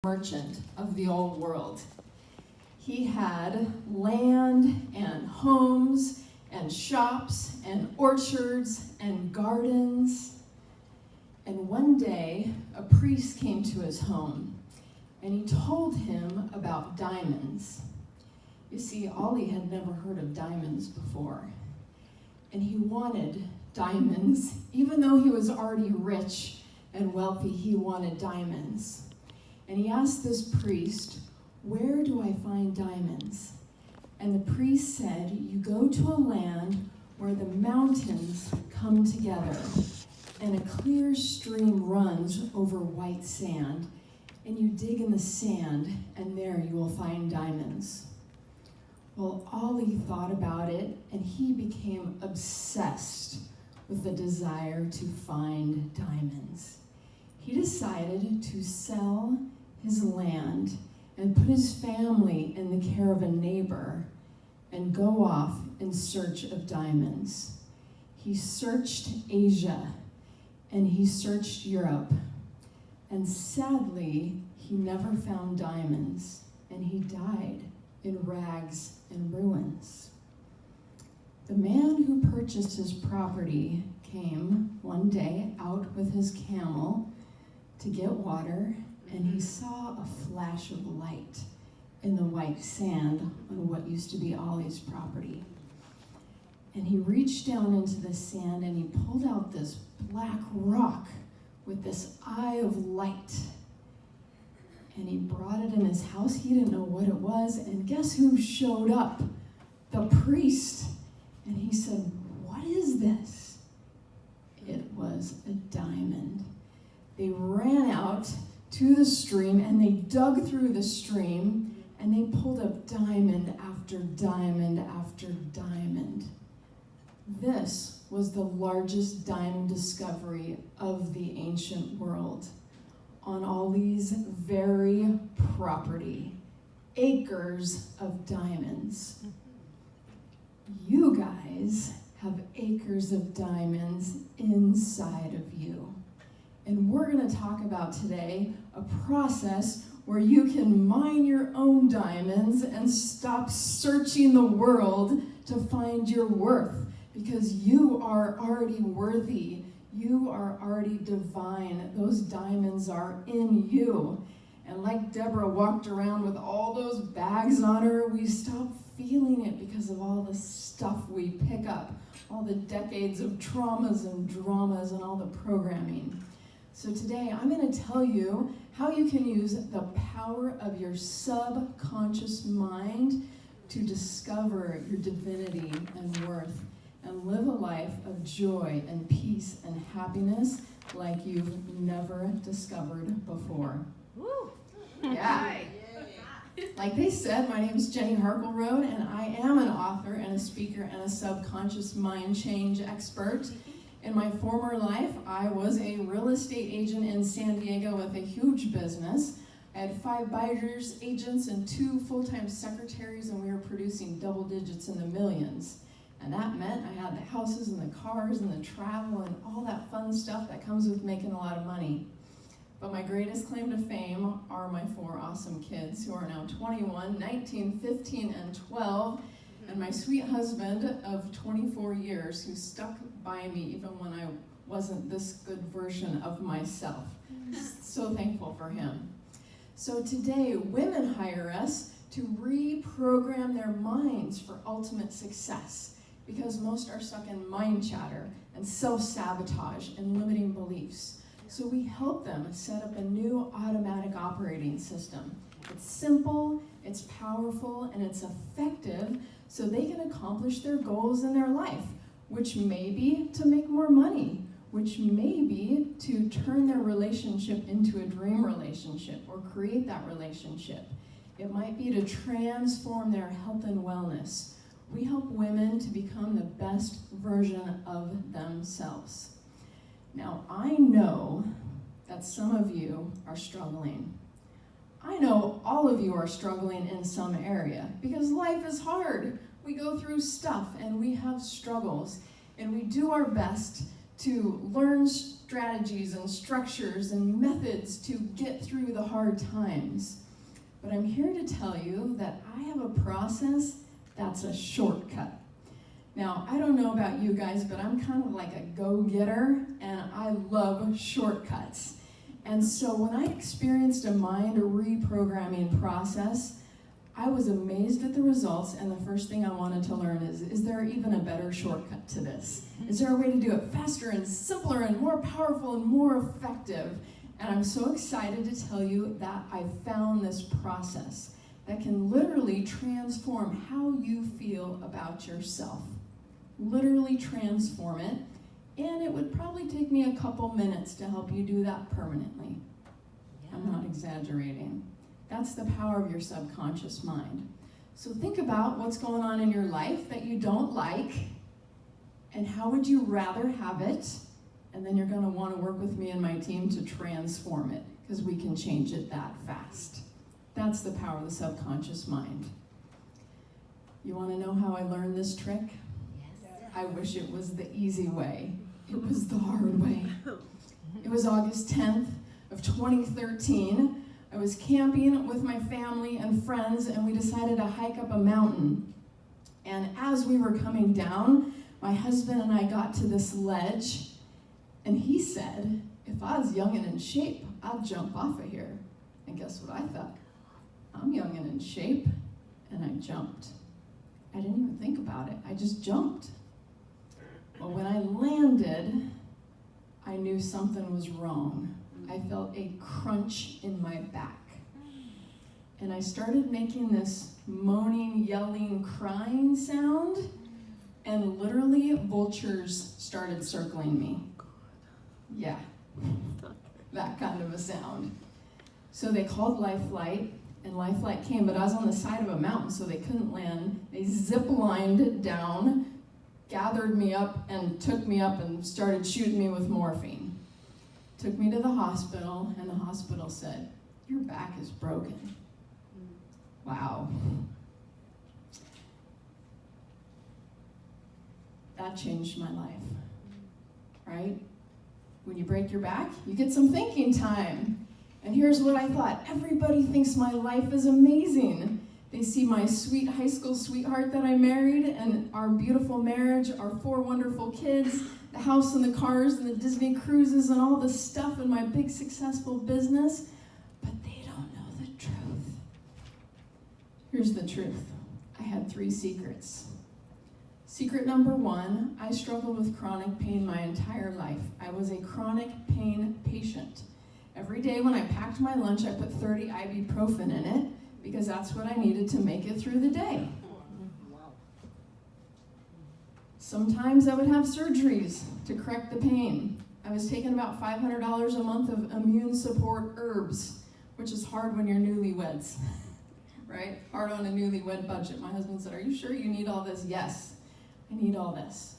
merchant of the old world. He had land and homes and shops and orchards and gardens. And one day, a priest came to his home, and he told him about diamonds. You see, Ollie had never heard of diamonds before, and he wanted diamonds. Even though he was already rich and wealthy, he wanted diamonds. And he asked this priest, "Where do I find diamonds?" And the priest said, "You go to a land where the mountains come together, and a clear stream runs over white sand, and you dig in the sand, and there you will find diamonds." Well, Ollie thought about it, and he became obsessed with the desire to find diamonds. He decided to sell his land and put his family in the care of a neighbor and go off in search of diamonds. He searched Asia and he searched Europe, and sadly, he never found diamonds, and he died in rags and ruins. The man who purchased his property came one day out with his camel to get water, and he saw a flash of light in the white sand on what used to be Ollie's property. And he reached down into the sand and he pulled out this black rock with this eye of light. And he brought it in his house. He didn't know what it was. And guess who showed up? The priest. And he said, "What is this?" It was a diamond. They ran out to the stream and they dug through the stream and they pulled up diamond after diamond after diamond. This was the largest diamond discovery of the ancient world on Ollie's very property. Acres of diamonds. You guys have acres of diamonds inside of you. And we're going to talk about today a process where you can mine your own diamonds and stop searching the world to find your worth, because you are already worthy. You are already divine. Those diamonds are in you. And like Deborah walked around with all those bags on her, we stop feeling it because of all the stuff we pick up, all the decades of traumas and dramas and all the programming. So today I'm going to tell you how you can use the power of your subconscious mind to discover your divinity and worth and live a life of joy and peace and happiness like you've never discovered before. Woo. Yeah. Like they said, my name is Jenny Harkleroad, and I am an author and a speaker and a subconscious mind change expert. In my former life, I was a real estate agent in San Diego with a huge business. I had 5 buyers agents and 2 full-time secretaries, and we were producing double digits in the millions. And that meant I had the houses and the cars and the travel and all that fun stuff that comes with making a lot of money. But my greatest claim to fame are my 4 awesome kids who are now 21, 19, 15, and 12, and my sweet husband of 24 years who stuck by me even when I wasn't this good version of myself. So thankful for him. So today, women hire us to reprogram their minds for ultimate success, because most are stuck in mind chatter and self-sabotage and limiting beliefs. So we help them set up a new automatic operating system. It's simple, it's powerful, and it's effective, so they can accomplish their goals in their life, which may be to make more money, which may be to turn their relationship into a dream relationship or create that relationship. It might be to transform their health and wellness. We help women to become the best version of themselves. Now, I know that some of you are struggling. I know all of you are struggling in some area because life is hard. We go through stuff and we have struggles, and we do our best to learn strategies and structures and methods to get through the hard times. But I'm here to tell you that I have a process that's a shortcut. Now, I don't know about you guys, but I'm kind of like a go-getter, and I love shortcuts. And so when I experienced a mind reprogramming process, I was amazed at the results, and the first thing I wanted to learn is there even a better shortcut to this? Is there a way to do it faster and simpler and more powerful and more effective? And I'm so excited to tell you that I found this process that can literally transform how you feel about yourself. Literally transform it, and it would probably take me a couple minutes to help you do that permanently. Yeah. I'm not exaggerating. That's the power of your subconscious mind. So think about what's going on in your life that you don't like, and how would you rather have it? And then you're going to want to work with me and my team to transform it, because we can change it that fast. That's the power of the subconscious mind. You want to know how I learned this trick? Yes. I wish it was the easy way. It was the hard way. It was August 10th of 2013. I was camping with my family and friends, and we decided to hike up a mountain. And as we were coming down, my husband and I got to this ledge, and he said, if I was young and in shape, I'd jump off of here. And guess what I thought? I'm young and in shape, and I jumped. I didn't even think about it. I just jumped. Well, when I landed, I knew something was wrong. I felt a crunch in my back. And I started making this moaning, yelling, crying sound, and literally vultures started circling me. Yeah, that kind of a sound. So they called Life Flight, and Life Flight came, but I was on the side of a mountain, so they couldn't land. They zip-lined down, gathered me up, and took me up and started shooting me with morphine. Took me to the hospital, and the hospital said, your back is broken. Wow. That changed my life, right? When you break your back, you get some thinking time. And here's what I thought. Everybody thinks my life is amazing. They see my sweet high school sweetheart that I married, and our beautiful marriage, our 4 wonderful kids, the house and the cars and the Disney cruises and all the stuff in my big successful business, but they don't know the truth. Here's the truth. I had 3 secrets. Secret number 1, I struggled with chronic pain my entire life. I was a chronic pain patient. Every day when I packed my lunch, I put 30 ibuprofen in it because that's what I needed to make it through the day. Sometimes I would have surgeries to correct the pain. I was taking about $500 a month of immune support herbs, which is hard when you're newlyweds, right? Hard on a newlywed budget. My husband said, are you sure you need all this? Yes, I need all this.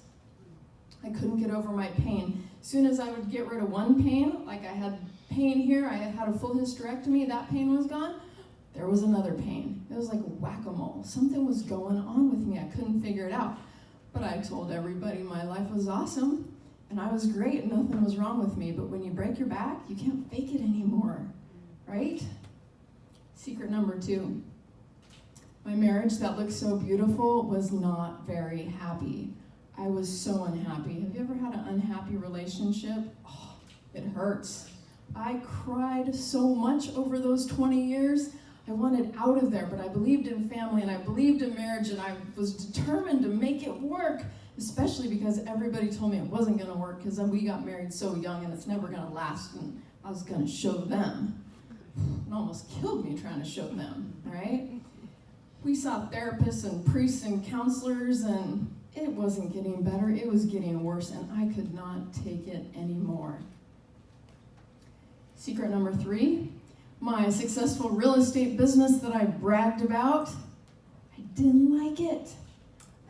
I couldn't get over my pain. As soon as I would get rid of one pain, like I had pain here, I had a full hysterectomy, that pain was gone, there was another pain. It was like whack-a-mole. Something was going on with me. I couldn't figure it out. But I told everybody my life was awesome, and I was great, and nothing was wrong with me. But when you break your back, you can't fake it anymore, right? Secret number 2. My marriage that looked so beautiful was not very happy. I was so unhappy. Have you ever had an unhappy relationship? Oh, it hurts. I cried so much over those 20 years. I wanted out of there, but I believed in family, and I believed in marriage, and I was determined to make it work, especially because everybody told me it wasn't going to work because we got married so young, and it's never going to last, and I was going to show them. It almost killed me trying to show them, right? We saw therapists and priests and counselors, and it wasn't getting better. It was getting worse, and I could not take it anymore. Secret number 3, my successful real estate business that I bragged about, I didn't like it.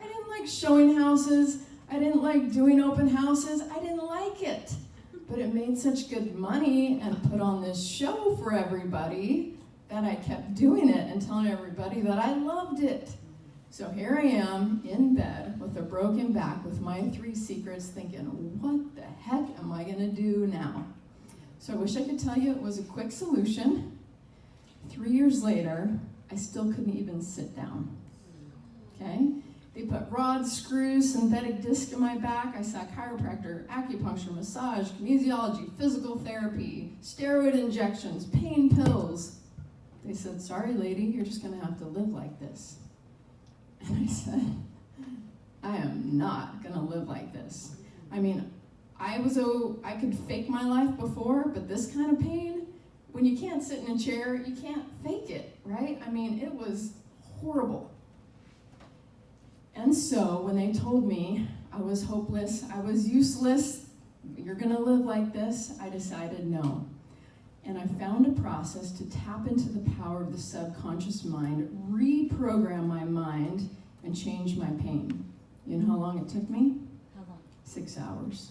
I didn't like showing houses. I didn't like doing open houses. I didn't like it. But it made such good money and put on this show for everybody that I kept doing it and telling everybody that I loved it. So here I am in bed with a broken back with my 3 secrets thinking, what the heck am I going to do now? So I wish I could tell you it was a quick solution. 3 years later, I still couldn't even sit down. Okay? They put rods, screws, synthetic disc in my back. I saw a chiropractor, acupuncture, massage, kinesiology, physical therapy, steroid injections, pain pills. They said, sorry, lady, you're just going to have to live like this. And I said, I am not going to live like this. I mean, I could fake my life before, but this kind of pain, when you can't sit in a chair, you can't fake it, right? I mean, it was horrible. And so when they told me I was hopeless, I was useless, you're going to live like this, I decided no. And I found a process to tap into the power of the subconscious mind, reprogram my mind, and change my pain. You know how long it took me? How long? 6 hours.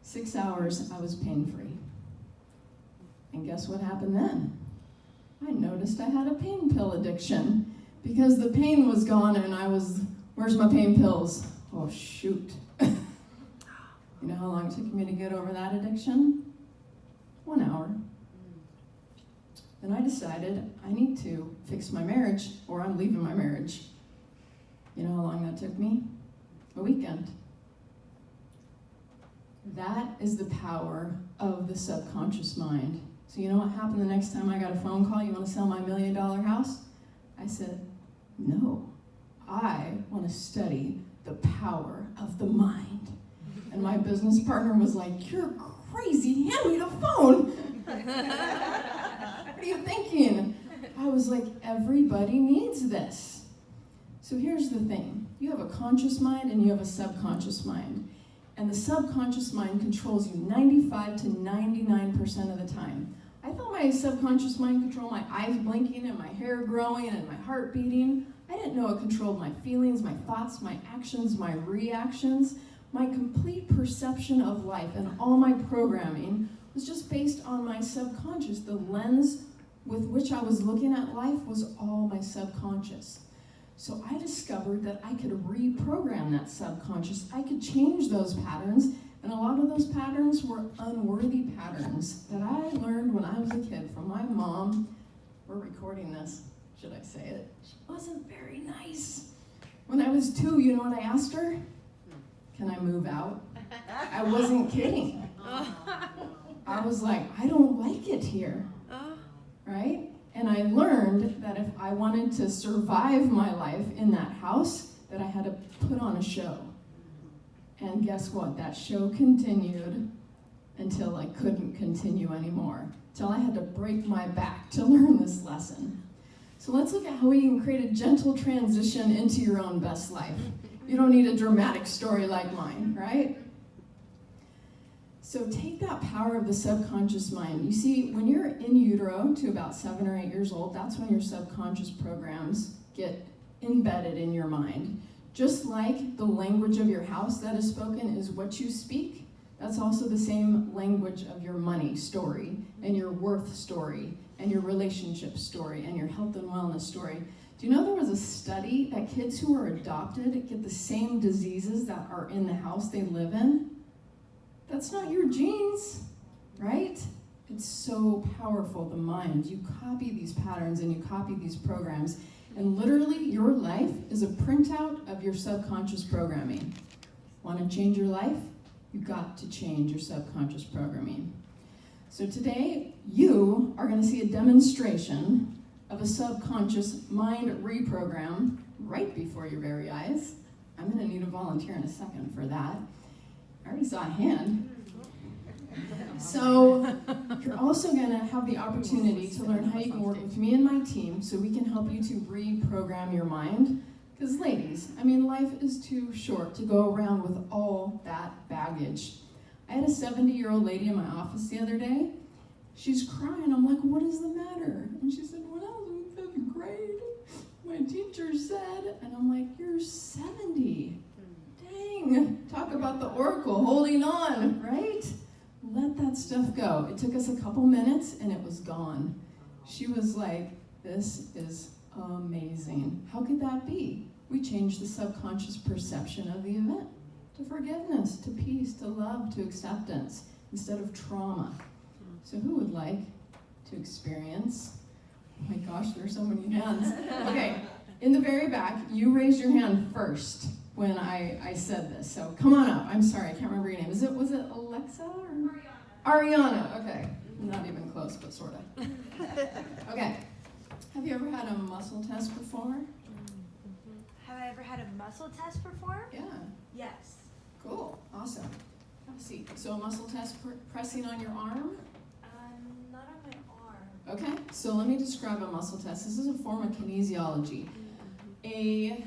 6 hours, I was pain-free. And guess what happened then? I noticed I had a pain pill addiction because the pain was gone and I was, where's my pain pills? Oh, shoot. You know how long it took me to get over that addiction? 1 hour. Then I decided I need to fix my marriage or I'm leaving my marriage. You know how long that took me? A weekend. That is the power of the subconscious mind. So you know what happened the next time I got a phone call? You want to sell my $1 million house? I said, no. I want to study the power of the mind. And my business partner was like, you're crazy, hand me the phone. What are you thinking? I was like, everybody needs this. So here's the thing. You have a conscious mind and you have a subconscious mind. And the subconscious mind controls you 95 to 99% of the time. I thought my subconscious mind controlled my eyes blinking and my hair growing and my heart beating. I didn't know it controlled my feelings, my thoughts, my actions, my reactions. My complete perception of life and all my programming was just based on my subconscious. The lens with which I was looking at life was all my subconscious. So I discovered that I could reprogram that subconscious. I could change those patterns, and a lot of those patterns were unworthy patterns that I learned when I was a kid from my mom. We're recording this, should I say it? She wasn't very nice. When I was 2, you know what I asked her? Can I move out? I wasn't kidding. I was like, I don't like it here, right? And I learned that if I wanted to survive my life in that house, that I had to put on a show. And guess what? That show continued until I couldn't continue anymore, till I had to break my back to learn this lesson. So let's look at how we can create a gentle transition into your own best life. You don't need a dramatic story like mine, right? So take that power of the subconscious mind. You see, when you're in utero to about 7 or 8 years old, that's when your subconscious programs get embedded in your mind. Just like the language of your house that is spoken is what you speak, that's also the same language of your money story and your worth story and your relationship story and your health and wellness story. Do you know there was a study that kids who are adopted get the same diseases that are in the house they live in? That's not your genes, right? It's so powerful, the mind. You copy these patterns and you copy these programs, and literally your life is a printout of your subconscious programming. Want to change your life? You got to change your subconscious programming. So today, you are going to see a demonstration of a subconscious mind reprogram right before your very eyes. I'm going to need a volunteer in a second for that. I already saw a hand. So you're also going to have the opportunity to learn how you can work with me and my team so we can help you to reprogram your mind. Because ladies, I mean, life is too short to go around with all that baggage. I had a 70-year-old lady in my office the other day. She's crying. I'm like, what is the matter? And she said, when I was in 5th grade, my teacher said, and I'm like, you're 70. Dang, talk about the oracle holding on, right? Let that stuff go. It took us a couple minutes and it was gone. She was like, this is amazing. How could that be? We changed the subconscious perception of the event to forgiveness, to peace, to love, to acceptance, instead of trauma. So who would like to experience? Oh my gosh, there's so many hands. Okay, in the very back, you raised your hand first when I said this. So come on up. I'm sorry, I can't remember your name. Was it Alexa or Ariana? Okay, not even close, but sort of. Okay. Have you ever had a muscle test before? Have I ever had a muscle test before? Yeah. Yes. Cool. Awesome. Have a seat. So a muscle test pressing on your arm? Not on my arm. Okay. So let me describe a muscle test. This is a form of kinesiology. A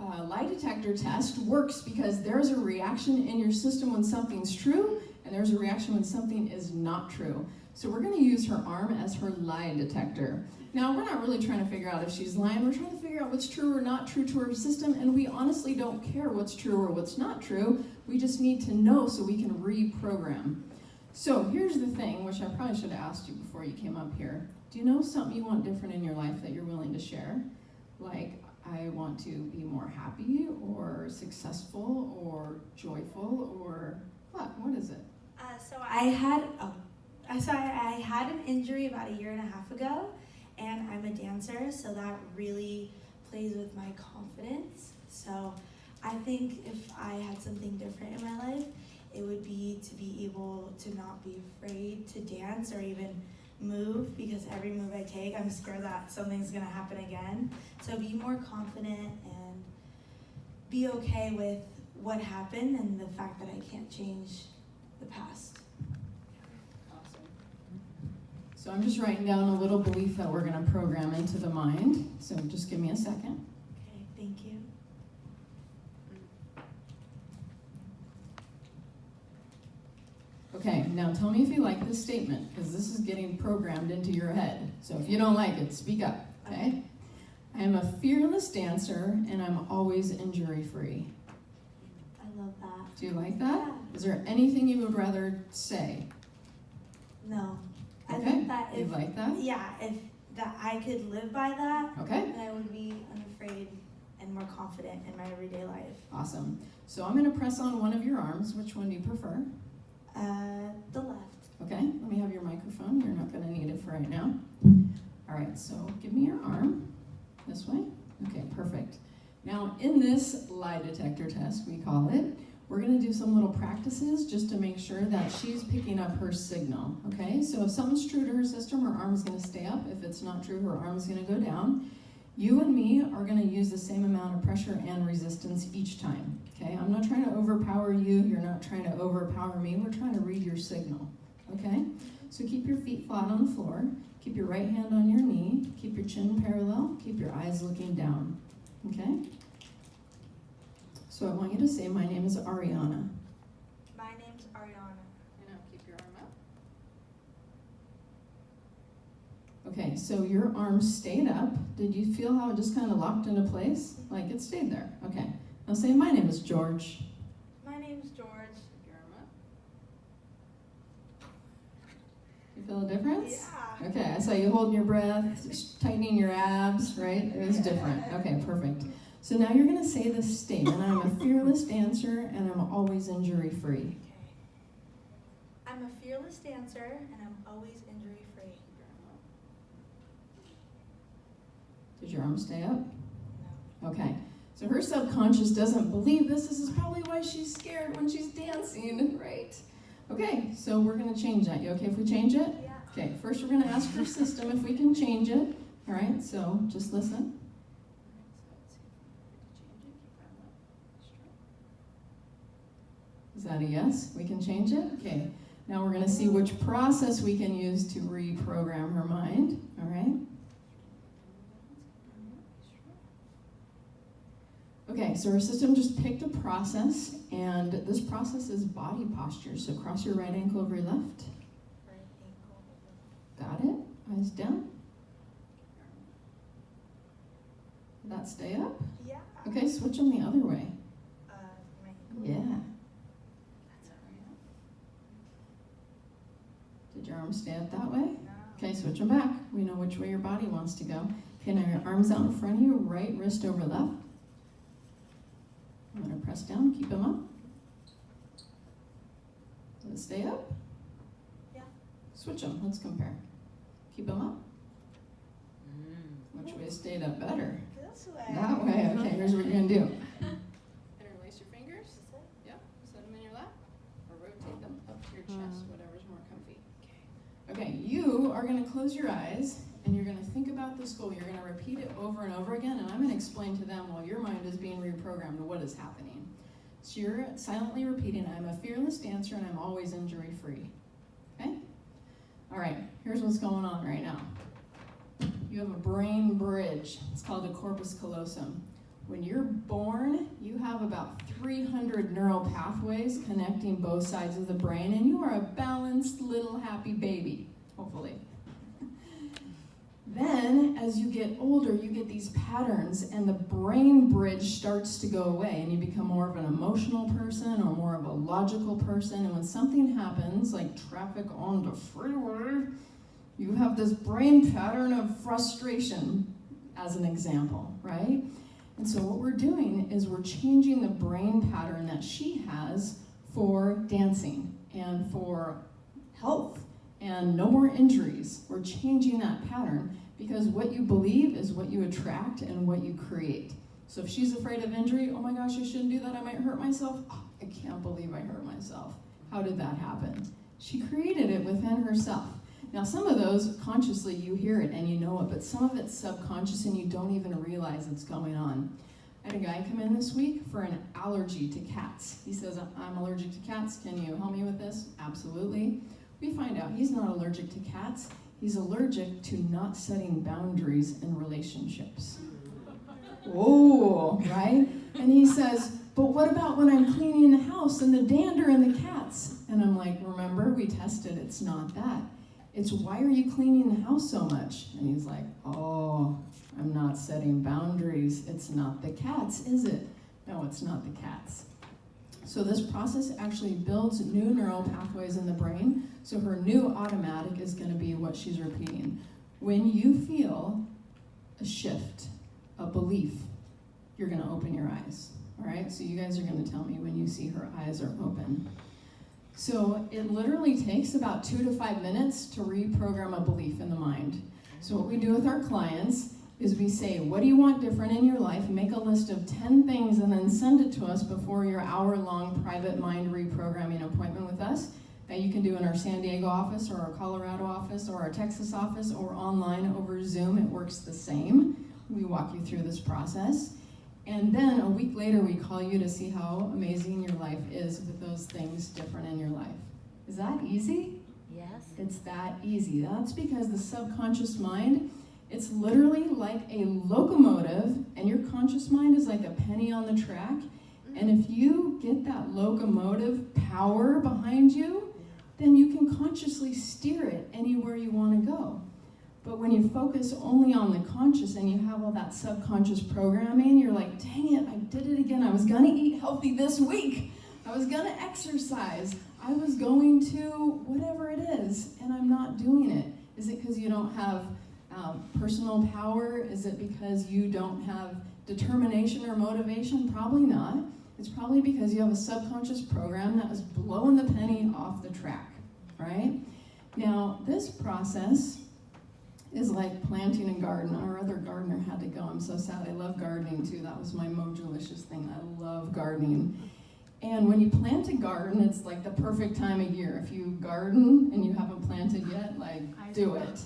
lie detector test works because there's a reaction in your system when something's true, and there's a reaction when something is not true. So we're going to use her arm as her lie detector. Now, we're not really trying to figure out if she's lying. We're trying to figure out what's true or not true to her system, and we honestly don't care what's true or what's not true. We just need to know so we can reprogram. So here's the thing, which I probably should have asked you before you came up here. Do you know something you want different in your life that you're willing to share? Like, I want to be more happy or successful or joyful or what? What is it? I had an injury about 1.5 years ago, and I'm a dancer, so that really plays with my confidence. So I think if I had something different in my life, it would be to be able to not be afraid to dance or even move, because every move I take, I'm scared that something's gonna happen again. So be more confident and be okay with what happened and the fact that I can't change the past. Awesome. So I'm just writing down a little belief that we're going to program into the mind. So just give me a second. Okay, thank you. Okay, now tell me if you like this statement, because this is getting programmed into your head. So if you don't like it, speak up, okay? I am a fearless dancer, and I'm always injury-free. I love that. Do you like that? Yeah. Is there anything you would rather say? No. I Okay, think that you like that? Yeah, if that I could live by that, Okay, then I would be unafraid and more confident in my everyday life. awesome. So I'm going to press on one of your arms. Which one do you prefer? The left. Okay, let me have your microphone. You're not going to need it for right now. All right, so give me your arm. This way? Okay, perfect. Now, in this lie detector test, we call it, we're going to do some little practices just to make sure that she's picking up her signal, okay? So if something's true to her system, her arm's going to stay up. If it's not true, her arm's going to go down. You and me are going to use the same amount of pressure and resistance each time, okay? I'm not trying to overpower you. You're not trying to overpower me. We're trying to read your signal, okay? So keep your feet flat on the floor. Keep your right hand on your knee. Keep your chin parallel. Keep your eyes looking down, okay? So I want you to say, my name is Ariana. My name's Ariana. And now keep your arm up. Okay, so your arm stayed up. Did you feel how it just kind of locked into place? Like it stayed there. Okay. Now say, my name is George. My name's George. Keep your arm up. You feel a difference? Yeah. Okay, I saw you holding your breath, tightening your abs, right? It was different. Okay, perfect. So now you're going to say this statement. I'm a fearless dancer and I'm always injury-free. Okay. I'm a fearless dancer and I'm always injury-free. Did your arm stay up? No. Okay. So her subconscious doesn't believe this. This is probably why she's scared when she's dancing, right? Okay, so we're going to change that. You okay if we change it? Yeah. Okay, first we're going to ask her system if we can change it. All right, so just listen. Is that a yes? We can change it? Okay. Now we're going to see which process we can use to reprogram her mind. All right? Okay, so our system just picked a process, and this process is body posture. So cross your right ankle over your left. Right ankle. Got it? Eyes down. Did that stay up? Yeah. Okay, switch them the other way. My ankle. Yeah. Did your arm stay up that way? No. Okay, Okay, switch them back. We know which way your body wants to go. Okay, now your arms out in front of you, right wrist over left. I'm going to press down, keep them up. Does it stay up? Yeah. Switch them, let's compare. Keep them up. Which way stayed up better? This way. That way, okay, here's what you're going to do. Interlace your fingers. Yep, set them in your lap. Or rotate them up to your chest, whatever's more comfy. Okay, you are going to close your eyes and you're going to think about this goal. You're going to repeat it over and over again, and I'm going to explain to them while your mind is being reprogrammed what is happening. So you're silently repeating, I'm a fearless dancer and I'm always injury-free. Okay? All right, here's what's going on right now. You have a brain bridge. It's called a corpus callosum. When you're born, you have about 300 neural pathways connecting both sides of the brain, and you are a balanced little happy baby, hopefully. Then, as you get older, you get these patterns, and the brain bridge starts to go away, and you become more of an emotional person or more of a logical person, and when something happens, like traffic on the freeway, you have this brain pattern of frustration, as an example, right? And so what we're doing is we're changing the brain pattern that she has for dancing and for health and no more injuries. We're changing that pattern because what you believe is what you attract and what you create. So if she's afraid of injury, oh my gosh, I shouldn't do that, I might hurt myself. Oh, I can't believe I hurt myself. How did that happen? She created it within herself. Now, some of those, consciously, you hear it and you know it, but some of it's subconscious and you don't even realize it's going on. I had a guy come in this week for an allergy to cats. He says, I'm allergic to cats. Can you help me with this? Absolutely. We find out he's not allergic to cats. He's allergic to not setting boundaries in relationships. Whoa, right? And he says, but what about when I'm cleaning the house and the dander and the cats? And I'm like, remember, we tested, it's not that. It's why are you cleaning the house so much? And he's like, oh, I'm not setting boundaries. It's not the cats, is it? No, it's not the cats. So this process actually builds new neural pathways in the brain. So her new automatic is going to be what she's repeating. When you feel a shift, a belief, you're going to open your eyes. All right? So you guys are going to tell me when you see her eyes are open. So it literally takes about 2 to 5 minutes to reprogram a belief in the mind. So what we do with our clients is we say, what do you want different in your life? Make a list of 10 things and then send it to us before your hour-long private mind reprogramming appointment with us that you can do in our San Diego office or our Colorado office or our Texas office or online over Zoom. It works the same. We walk you through this process. And then a week later, we call you to see how amazing your life is with those things different in your life. Is that easy? Yes. It's that easy. That's because the subconscious mind, it's literally like a locomotive, and your conscious mind is like a penny on the track. And if you get that locomotive power behind you, then you can consciously steer it anywhere you want to go. But when you focus only on the conscious and you have all that subconscious programming, you're like, dang it, I did it again. I was going to eat healthy this week. I was going to exercise. I was going to whatever it is, and I'm not doing it. Is it because you don't have personal power? Is it because you don't have determination or motivation? Probably not. It's probably because you have a subconscious program that was blowing the penny off the track, right? Now, this process is like planting a garden. Our other gardener had to go. I'm so sad. I love gardening too. That was my Mojalicious thing. I love gardening. And when you plant a garden, it's like the perfect time of year. If you garden and you haven't planted yet, like, do it.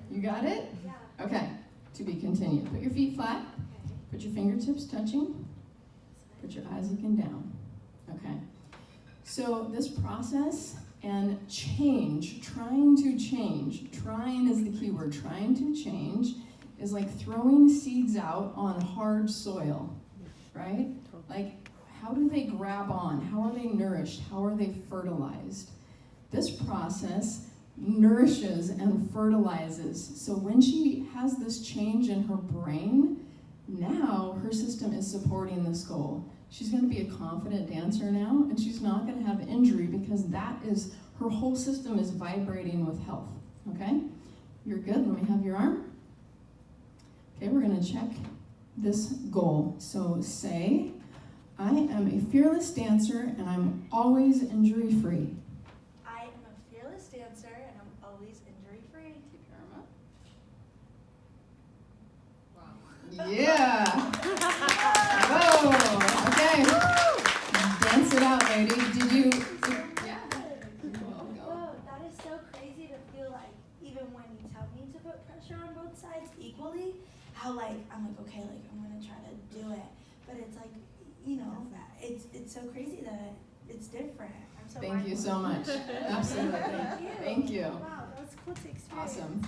You got it? Yeah. Okay, to be continued. Put your feet flat. Put your fingertips touching. Put your eyes looking down. Okay. So this process and change, trying is the key word. Trying to change is like throwing seeds out on hard soil, right? Like, how do they grab on? How are they nourished? How are they fertilized? This process nourishes and fertilizes. So when she has this change in her brain, now her system is supporting this goal. She's going to be a confident dancer now, and she's not going to have injury because that is, her whole system is vibrating with health, okay? You're good. Let me have your arm. Okay, we're going to check this goal. So say, I am a fearless dancer and I'm always injury-free. I am a fearless dancer and I'm always injury-free. Keep your arm up. Wow. Yeah. Whoa. Okay. Dance it out, lady. Did you? Yeah. Whoa, that is so crazy to feel like, even when you tell me to put pressure on both sides equally, how I'm like, okay, like I'm gonna try to do it. But it's like, it's so crazy that it's different. I'm so Thank you so much. Absolutely. Thank you. Wow, that was cool to experience. Awesome.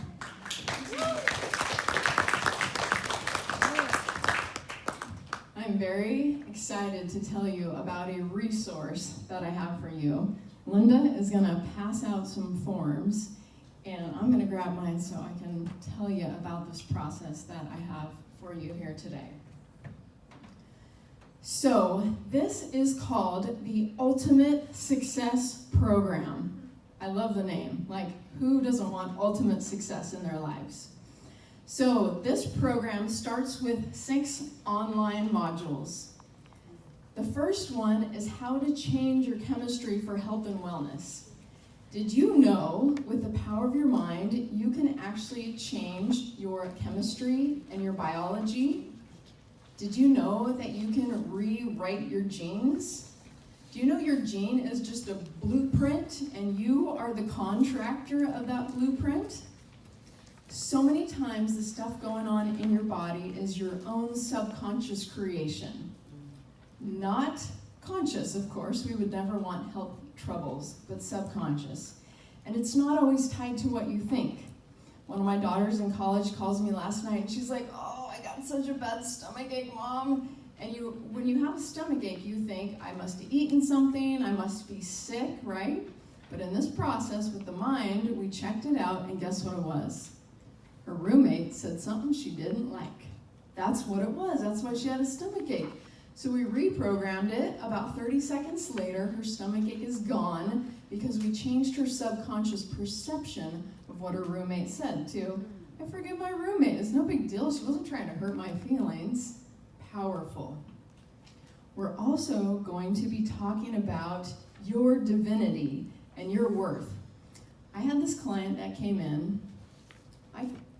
I'm very excited to tell you about a resource that I have for you. Linda is going to pass out some forms, and I'm going to grab mine so I can tell you about this process that I have for you here today. So, this is called the Ultimate Success Program. I love the name. Like, who doesn't want ultimate success in their lives? So, this program starts with 6 online modules. The first one is how to change your chemistry for health and wellness. Did you know, with the power of your mind, you can actually change your chemistry and your biology? Did you know that you can rewrite your genes? Do you know your gene is just a blueprint and you are the contractor of that blueprint? So many times the stuff going on in your body is your own subconscious creation. Not conscious, of course. We would never want health troubles, but subconscious. And it's not always tied to what you think. One of my daughters in college calls me last night and she's like, "Oh, I got such a bad stomach ache, Mom." And when you have a stomach ache, you think, I must have eaten something, I must be sick, right? But in this process with the mind, we checked it out, and guess what it was? Her roommate said something she didn't like. That's what it was. That's why she had a stomach ache. So we reprogrammed it. About 30 seconds later, her stomach ache is gone because we changed her subconscious perception of what her roommate said to, I forgive my roommate. It's no big deal. She wasn't trying to hurt my feelings. Powerful. We're also going to be talking about your divinity and your worth. I had this client that came in.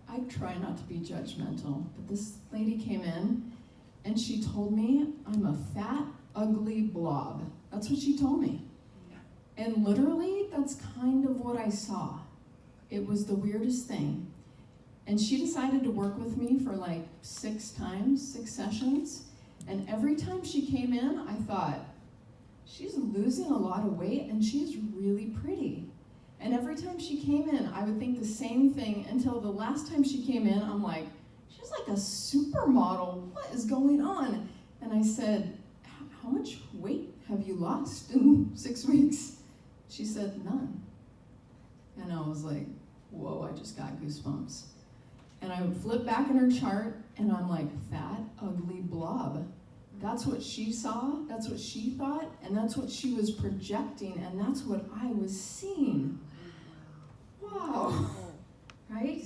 I try not to be judgmental, but this lady came in and she told me, I'm a fat, ugly blob. That's what she told me. And literally, that's kind of what I saw. It was the weirdest thing. And she decided to work with me for like 6 sessions. And every time she came in, I thought, she's losing a lot of weight and she's really pretty. And every time she came in, I would think the same thing until the last time she came in, I'm like, she's like a supermodel. What is going on? And I said, how much weight have you lost in 6 weeks? She said, none. And I was like, whoa, I just got goosebumps. And I would flip back in her chart, and I'm like, fat, ugly blob. That's what she saw, that's what she thought, and that's what she was projecting, and that's what I was seeing. Wow. Right?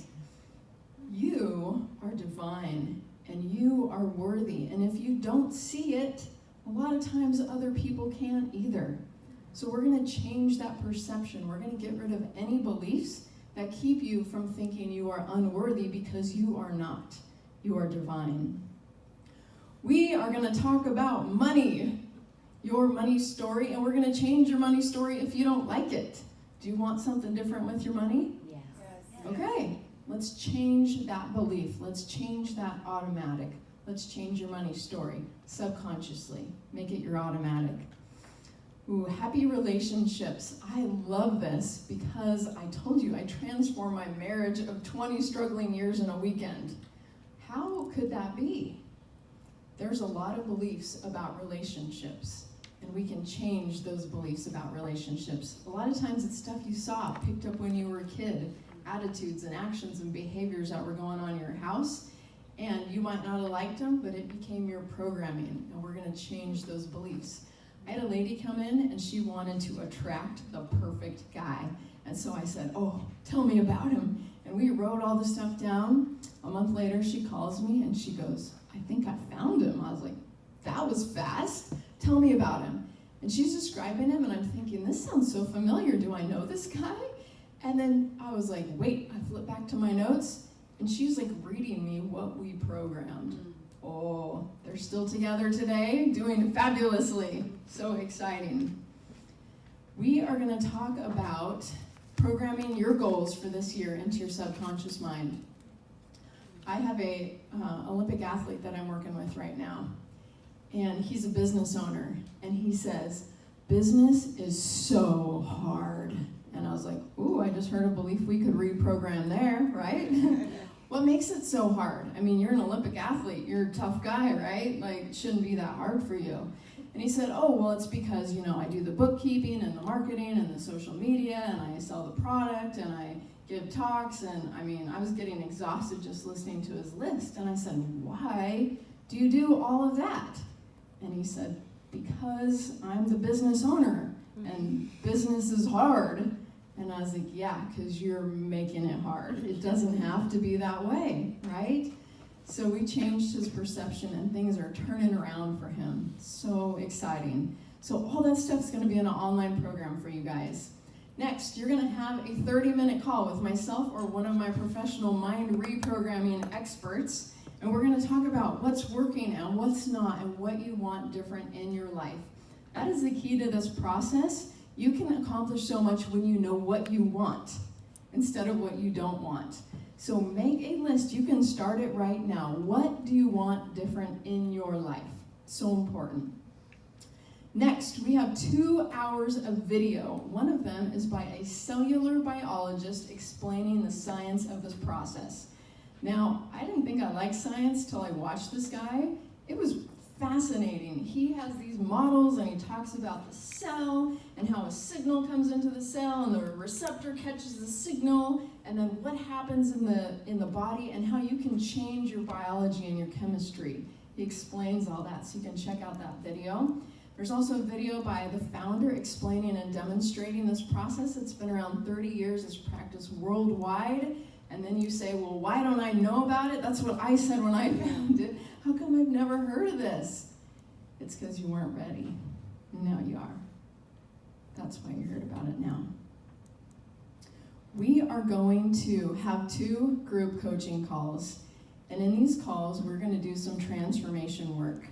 You are divine, and you are worthy. And if you don't see it, a lot of times other people can't either. So we're going to change that perception. We're going to get rid of any beliefs that keep you from thinking you are unworthy, because you are not. You are divine. We are going to talk about money, your money story, and we're going to change your money story if you don't like it. Do you want something different with your money? Yes. Okay, let's change that belief. Let's change that automatic. Let's change your money story subconsciously. Make it your automatic. Ooh, happy relationships. I love this because I told you I transformed my marriage of 20 struggling years in a weekend. How could that be? There's a lot of beliefs about relationships, and we can change those beliefs about relationships. A lot of times it's stuff you saw, picked up when you were a kid, attitudes and actions and behaviors that were going on in your house, and you might not have liked them, but it became your programming, and we're going to change those beliefs. I had a lady come in, and she wanted to attract the perfect guy. And so I said, oh, tell me about him. And we wrote all the stuff down. A month later, she calls me and she goes, I think I found him. I was like, that was fast. Tell me about him. And she's describing him, and I'm thinking, this sounds so familiar. Do I know this guy? And then I was like, wait, I flip back to my notes, and she's like reading me what we programmed. Oh, they're still together today, doing fabulously. So exciting. We are going to talk about programming your goals for this year into your subconscious mind. I have a Olympic athlete that I'm working with right now, and he's a business owner, and he says, business is so hard. And I was like, ooh, I just heard a belief we could reprogram there, right? What makes it so hard? I mean, you're an Olympic athlete, you're a tough guy, right? Like, it shouldn't be that hard for you. And he said, oh, well, it's because, I do the bookkeeping and the marketing and the social media, and I sell the product, and I give talks, and I was getting exhausted just listening to his list. And I said, why do you do all of that? And he said, because I'm the business owner, and business is hard. And I was like, yeah, because you're making it hard. It doesn't have to be that way, right? So we changed his perception, and things are turning around for him. So exciting. So all that stuff's going to be in an online program for you guys. Next, you're going to have a 30-minute call with myself or one of my professional mind reprogramming experts, and we're going to talk about what's working and what's not and what you want different in your life. That is the key to this process. You can accomplish so much when you know what you want instead of what you don't want. So make a list. You can start it right now. What do you want different in your life? So important. Next, we have 2 hours of video. One of them is by a cellular biologist explaining the science of this process. Now, I didn't think I liked science till I watched this guy. It was fascinating. He has these models, and he talks about the cell and how a signal comes into the cell, and the receptor catches the signal, and then what happens in the body, and how you can change your biology and your chemistry. He explains all that, so you can check out that video. There's also a video by the founder explaining and demonstrating this process. It's been around 30 years. It's practiced worldwide. And then you say, well, why don't I know about it? That's what I said when I found it. How come I've never heard of this? It's because you weren't ready. Now you are. That's why you heard about it now. We are going to have 2 group coaching calls. And in these calls, we're going to do some transformation work.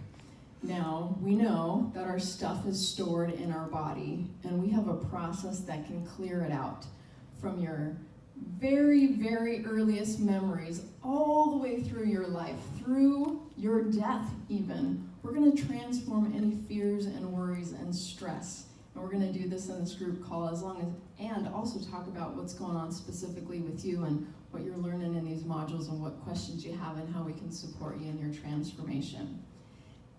Now, we know that our stuff is stored in our body, and we have a process that can clear it out from your very, very earliest memories all the way through your life, through your death even. We're going to transform any fears and worries and stress. And we're going to do this in this group call and also talk about what's going on specifically with you and what you're learning in these modules and what questions you have and how we can support you in your transformation.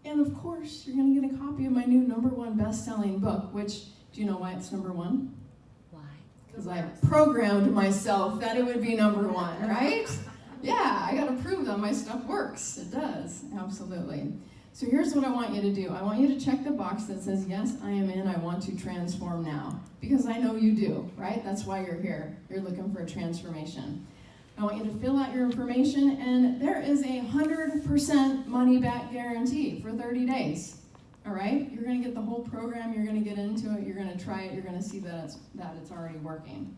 And of course, you're going to get a copy of my new #1 best-selling book, which, do you know why it's #1? Because I programmed myself that it would be #1, right? Yeah, I got to prove that my stuff works. It does, absolutely. So here's what I want you to do. I want you to check the box that says, yes, I am in, I want to transform now. Because I know you do, right? That's why you're here. You're looking for a transformation. I want you to fill out your information, and there is a 100% money-back guarantee for 30 days. All right, you're going to get the whole program, you're going to get into it, you're going to try it, you're going to see that it's already working.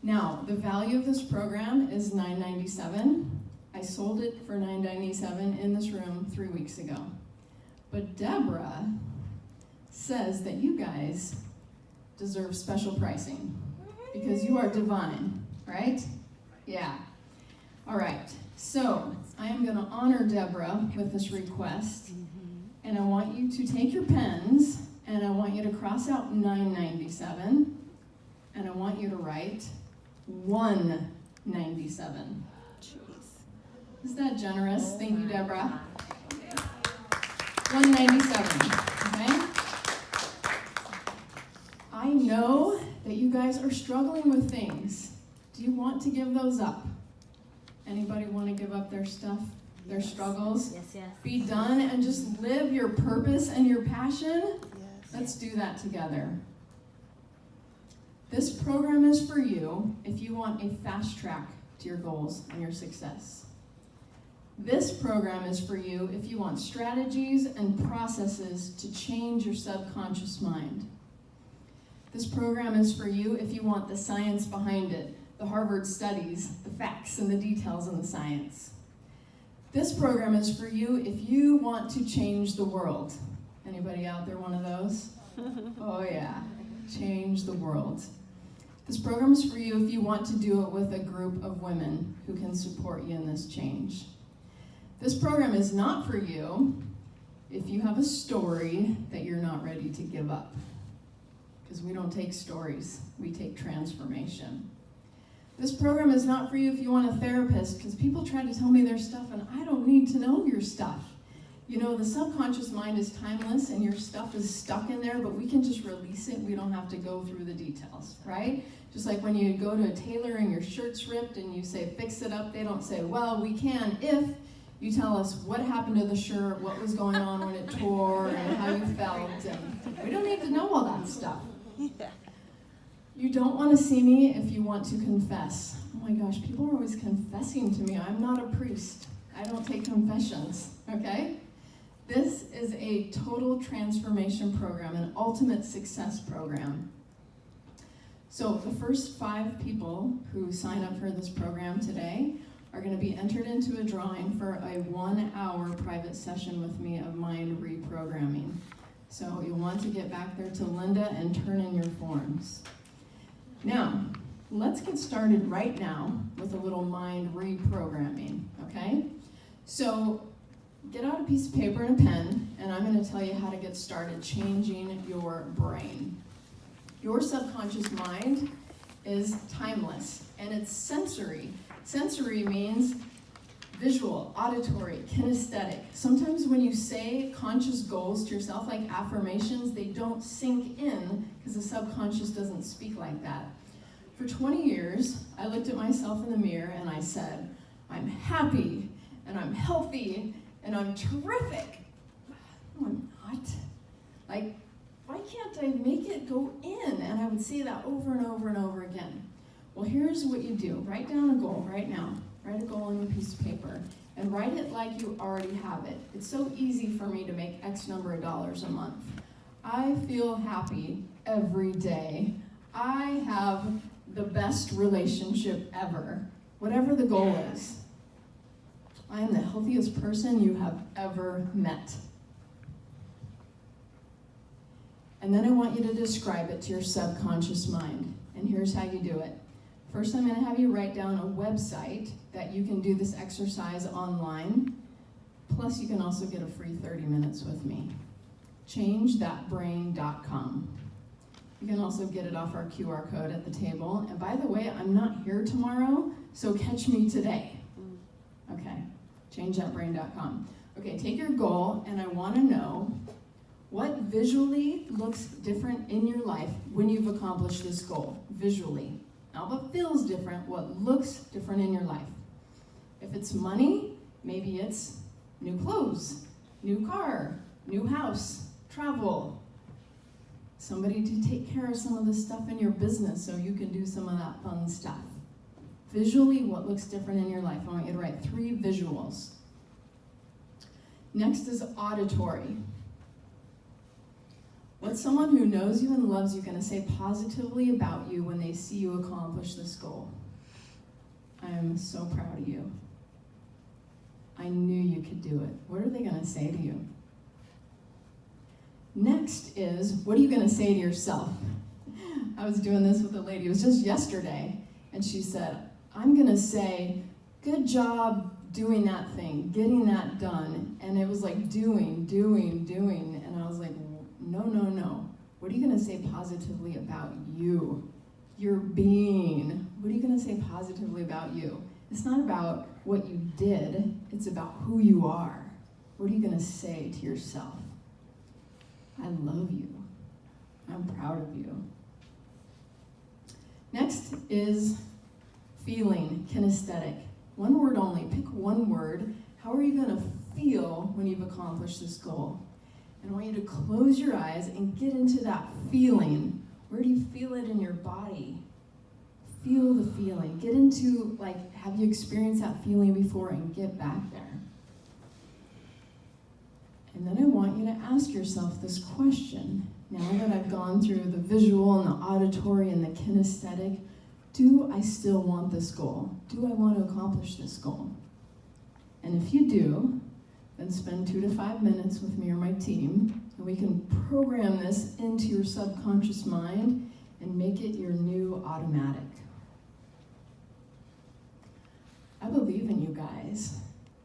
Now, the value of this program is $9.97. I sold it for $9.97 in this room 3 weeks ago. But Deborah says that you guys deserve special pricing because you are divine, right? Yeah. All right, so I am going to honor Deborah with this request. And I want you to take your pens, and I want you to cross out $9.97, and I want you to write $1.97. Jeez. Is that generous? Thank you, Deborah. $1.97, okay? I know that you guys are struggling with things. Do you want to give those up? Anybody want to give up their stuff? Their struggles, yes. Be done and just live your purpose and your passion. Yes. Let's do that together. This program is for you if you want a fast track to your goals and your success. This program is for you if you want strategies and processes to change your subconscious mind. This program is for you if you want the science behind it, the Harvard studies, the facts and the details in the science. This program is for you if you want to change the world. Anybody out there one of those? Oh yeah, change the world. This program is for you if you want to do it with a group of women who can support you in this change. This program is not for you if you have a story that you're not ready to give up. Because we don't take stories, we take transformation. This program is not for you if you want a therapist, because people try to tell me their stuff and I don't need to know your stuff. You know, the subconscious mind is timeless and your stuff is stuck in there, but we can just release it. We don't have to go through the details, right? Just like when you go to a tailor and your shirt's ripped and you say, fix it up, they don't say, well, we can if you tell us what happened to the shirt, what was going on when it tore, and how you felt. And we don't need to know all that stuff. You don't want to see me if you want to confess. Oh my gosh, people are always confessing to me. I'm not a priest. I don't take confessions, okay? This is a total transformation program, an ultimate success program. So the first 5 people who sign up for this program today are going to be entered into a drawing for a 1-hour private session with me of mind reprogramming. So you'll want to get back there to Linda and turn in your forms. Now, let's get started right now with a little mind reprogramming, okay? So get out a piece of paper and a pen, and I'm going to tell you how to get started changing your brain. Your subconscious mind is timeless, and it's sensory. Sensory means visual, auditory, kinesthetic. Sometimes when you say conscious goals to yourself, like affirmations, they don't sink in because the subconscious doesn't speak like that. For 20 years, I looked at myself in the mirror and I said, I'm happy, and I'm healthy, and I'm terrific. No, I'm not. Like, why can't I make it go in? And I would say that over and over and over again. Well, here's what you do. Write down a goal right now. Write a goal on a piece of paper and write it like you already have it. It's so easy for me to make X number of dollars a month. I feel happy every day. I have the best relationship ever. Whatever the goal is. I am the healthiest person you have ever met. And then I want you to describe it to your subconscious mind. And here's how you do it. First, I'm going to have you write down a website that you can do this exercise online. Plus, you can also get a free 30 minutes with me. ChangeThatBrain.com. You can also get it off our QR code at the table. And by the way, I'm not here tomorrow, so catch me today. Okay, ChangeThatBrain.com. Okay, take your goal, and I want to know what visually looks different in your life when you've accomplished this goal, visually. Now, what feels different, what looks different in your life. If it's money, maybe it's new clothes, new car, new house, travel. Somebody to take care of some of the stuff in your business so you can do some of that fun stuff. Visually, what looks different in your life? I want you to write 3 visuals. Next is auditory. What's someone who knows you and loves you going to say positively about you when they see you accomplish this goal? I am so proud of you. I knew you could do it. What are they going to say to you? Next is, what are you going to say to yourself? I was doing this with a lady, it was just yesterday, and she said, I'm going to say, good job doing that thing, getting that done. And it was like doing. And I was like, no. What are you going to say positively about you? Your being. What are you going to say positively about you? It's not about what you did. It's about who you are. What are you going to say to yourself? I love you. I'm proud of you. Next is feeling, kinesthetic. One word only. Pick one word. How are you going to feel when you've accomplished this goal? And I want you to close your eyes and get into that feeling. Where do you feel it in your body? Feel the feeling. Get into, have you experienced that feeling before and get back there? And then I want you to ask yourself this question. Now that I've gone through the visual and the auditory and the kinesthetic, do I still want this goal? Do I want to accomplish this goal? And if you do, then spend 2 to 5 minutes with me or my team, and we can program this into your subconscious mind and make it your new automatic. I believe in you guys.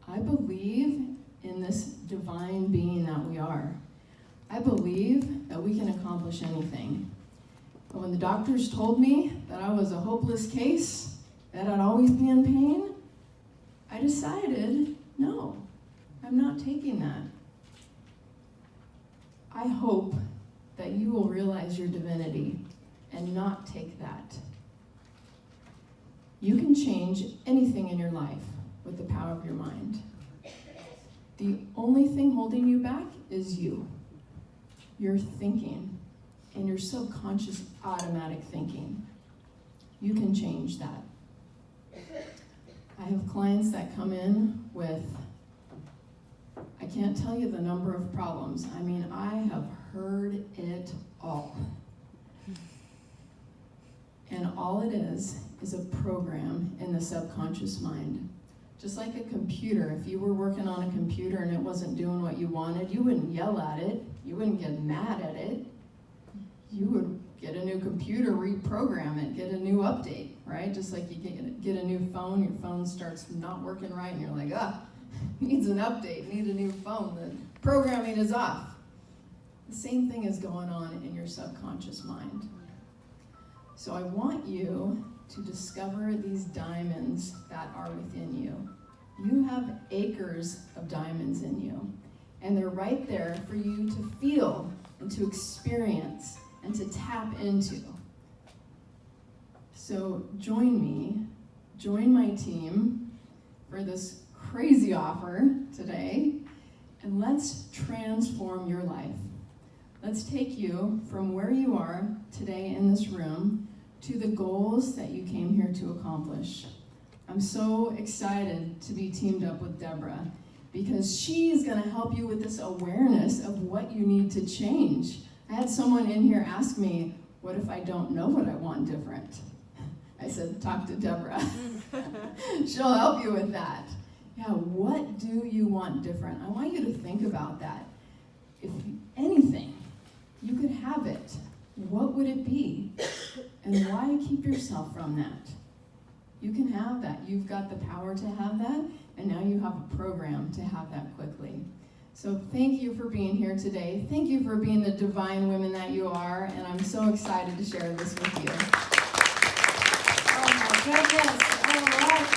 I believe in this divine being that we are. I believe that we can accomplish anything. But when the doctors told me that I was a hopeless case, that I'd always be in pain, I decided, no, I'm not taking that. I hope that you will realize your divinity and not take that. You can change anything in your life with the power of your mind. The only thing holding you back is you. Your thinking and your subconscious automatic thinking. You can change that. I have clients that come in with, I can't tell you the number of problems. I mean, I have heard it all. And all it is a program in the subconscious mind. Just like a computer, if you were working on a computer and it wasn't doing what you wanted, you wouldn't yell at it, you wouldn't get mad at it. You would get a new computer, reprogram it, get a new update, right? Just like you get a new phone, your phone starts not working right, and you're like, needs an update, need a new phone, the programming is off. The same thing is going on in your subconscious mind. So I want you to discover these diamonds that are within you. You have acres of diamonds in you, and they're right there for you to feel and to experience and to tap into. So join me, join my team for this crazy offer today, and let's transform your life. Let's take you from where you are today in this room to the goals that you came here to accomplish. I'm so excited to be teamed up with Deborah because she's going to help you with this awareness of what you need to change. I had someone in here ask me, what if I don't know what I want different? I said, talk to Deborah. She'll help you with that. Yeah, what do you want different? I want you to think about that. If anything, you could have it. What would it be? And why keep yourself from that? You can have that. You've got the power to have that, and now you have a program to have that quickly. So thank you for being here today. Thank you for being the divine women that you are, and I'm so excited to share this with you. Oh my goodness. All right.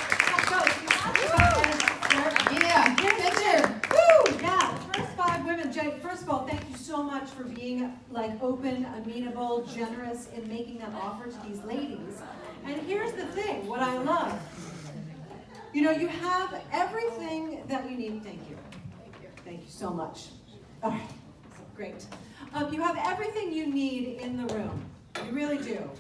Yeah, picture. Woo! Yeah, the first 5 women. Jay, first of all, thank you so much for being open, amenable, generous in making that offer to these ladies. And here's the thing, what I love. You have everything that you need. Thank you. Thank you so much. All right, great. You have everything you need in the room. You really do.